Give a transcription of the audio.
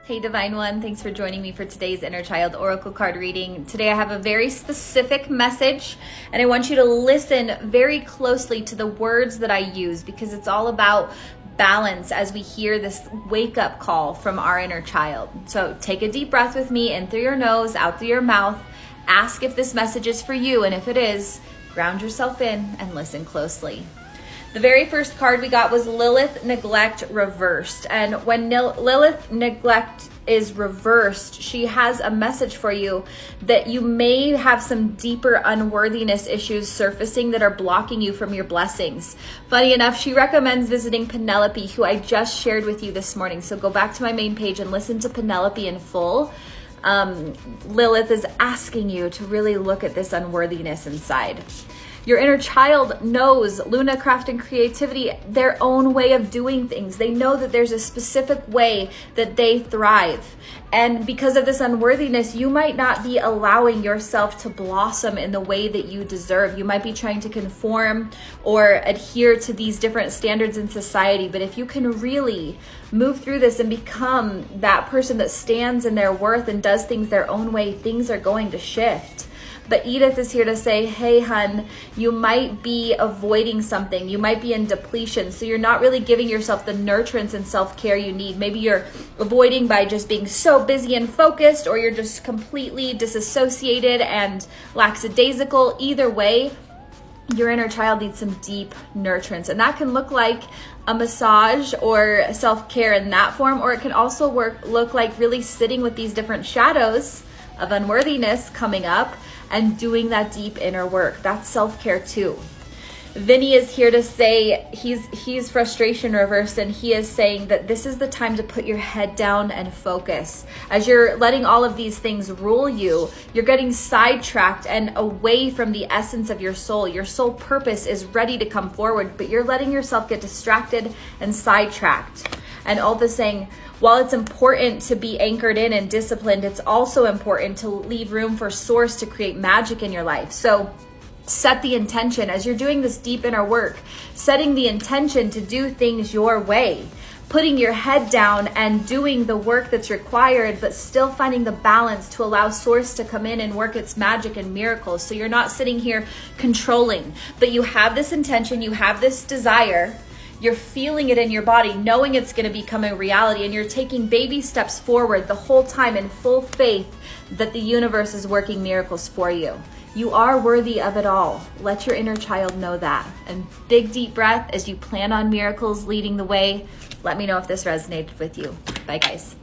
Hey Divine One, thanks for joining me for today's Inner Child Oracle card reading. Today I have a very specific message and I want you to listen very closely to the words that I use because it's all about balance as we hear this wake-up call from our inner child. So take a deep breath with me in through your nose, out through your mouth. Ask if this message is for you, and if it is, ground yourself in and listen closely. The very first card we got was Lilith Neglect Reversed. And when Lilith Neglect is reversed, she has a message for you that you may have some deeper unworthiness issues surfacing that are blocking you from your blessings. Funny enough, she recommends visiting Penelope, who I just shared with you this morning. So go back to my main page and listen to Penelope in full. Lilith is asking you to really look at this unworthiness inside. Your inner child knows Luna, Craft, and Creativity, their own way of doing things. They know that there's a specific way that they thrive. And because of this unworthiness, you might not be allowing yourself to blossom in the way that you deserve. You might be trying to conform or adhere to these different standards in society. But if you can really move through this and become that person that stands in their worth and does things their own way, things are going to shift. But Edith is here to say, hey, hun, you might be avoiding something. You might be in depletion. So you're not really giving yourself the nurturance and self-care you need. Maybe you're avoiding by just being so busy and focused, or you're just completely disassociated and lackadaisical. Either way, your inner child needs some deep nurturance. And that can look like a massage or self-care in that form, or it can also look like really sitting with these different shadows of unworthiness coming up and doing that deep inner work. That's self-care too. Vinny is here to say he's frustration reversed, and he is saying that this is the time to put your head down and focus. As you're letting all of these things rule you, you're getting sidetracked and away from the essence of your soul. Your soul purpose is ready to come forward, but you're letting yourself get distracted and sidetracked. And Ulf is saying, while it's important to be anchored in and disciplined, it's also important to leave room for source to create magic in your life. So set the intention as you're doing this deep inner work, setting the intention to do things your way, putting your head down and doing the work that's required, but still finding the balance to allow source to come in and work its magic and miracles. So you're not sitting here controlling, but you have this intention, you have this desire. You're feeling it in your body, knowing it's going to become a reality, and you're taking baby steps forward the whole time in full faith that the universe is working miracles for you. You are worthy of it all. Let your inner child know that. And big deep breath as you plan on miracles leading the way. Let me know if this resonated with you. Bye guys.